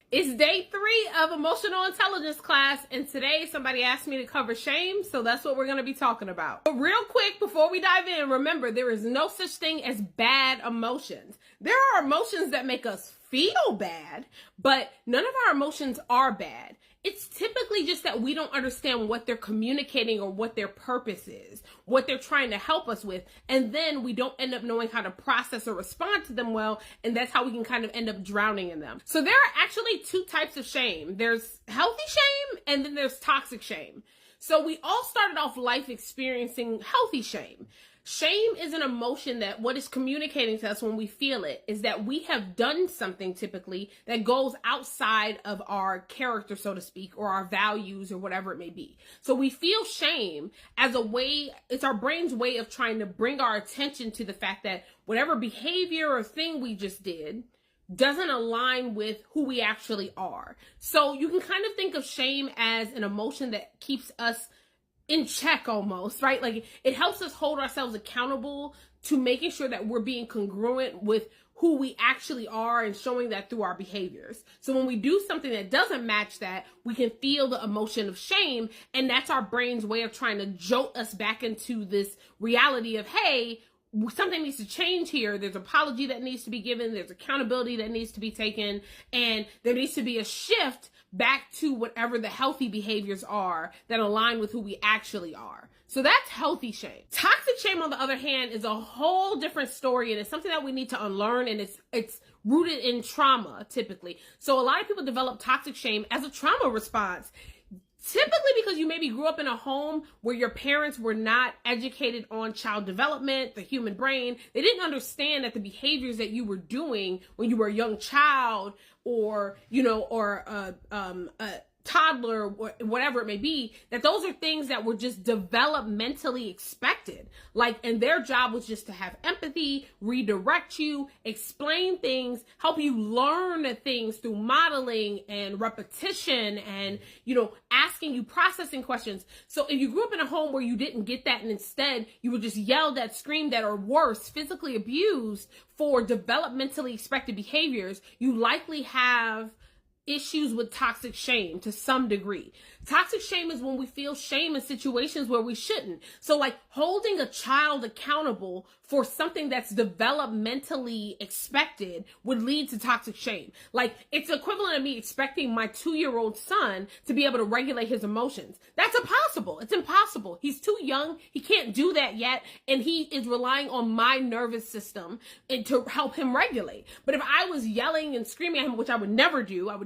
It's day 3 of emotional intelligence class, and today somebody asked me to cover shame, so that's what we're going to be talking about. But real quick, before we dive in, remember there is no such thing as bad emotions. There are emotions that make us feel bad, but none of our emotions are bad. It's typically just that we don't understand what they're communicating or what their purpose is, what they're trying to help us with, and then we don't end up knowing how to process or respond to them well, and that's how we can kind of end up drowning in them. So there are actually 2 types of shame. There's healthy shame, and then there's toxic shame. So we all started off life experiencing healthy shame. Shame is an emotion that what is communicating to us when we feel it is that we have done something typically that goes outside of our character, so to speak, or our values or whatever it may be. So we feel shame as a way, it's our brain's way of trying to bring our attention to the fact that whatever behavior or thing we just did doesn't align with who we actually are. So you can kind of think of shame as an emotion that keeps us in check almost, right? Like it helps us hold ourselves accountable to making sure that we're being congruent with who we actually are and showing that through our behaviors. So when we do something that doesn't match that, we can feel the emotion of shame, and that's our brain's way of trying to jolt us back into this reality of, hey, something needs to change here. There's apology that needs to be given. There's accountability that needs to be taken. And there needs to be a shift back to whatever the healthy behaviors are that align with who we actually are. So that's healthy shame. Toxic shame, on the other hand, is a whole different story, and it's something that we need to unlearn, and it's rooted in trauma, typically. So a lot of people develop toxic shame as a trauma response. Typically because you maybe grew up in a home where your parents were not educated on child development, the human brain. They didn't understand that the behaviors that you were doing when you were a young child or, a toddler, or whatever it may be, that those are things that were just developmentally expected. And their job was just to have empathy, redirect you, explain things, help you learn things through modeling and repetition and, asking you processing questions. So if you grew up in a home where you didn't get that and instead you were just yelled at, screamed at, or worse, physically abused for developmentally expected behaviors, you likely have issues with toxic shame to some degree. Toxic shame is when we feel shame in situations where we shouldn't. So holding a child accountable for something that's developmentally expected would lead to toxic shame. It's equivalent of me expecting my 2-year-old son to be able to regulate his emotions. That's impossible. It's impossible. He's too young. He can't do that yet. And he is relying on my nervous system to help him regulate. But if I was yelling and screaming at him, which I would never do, I would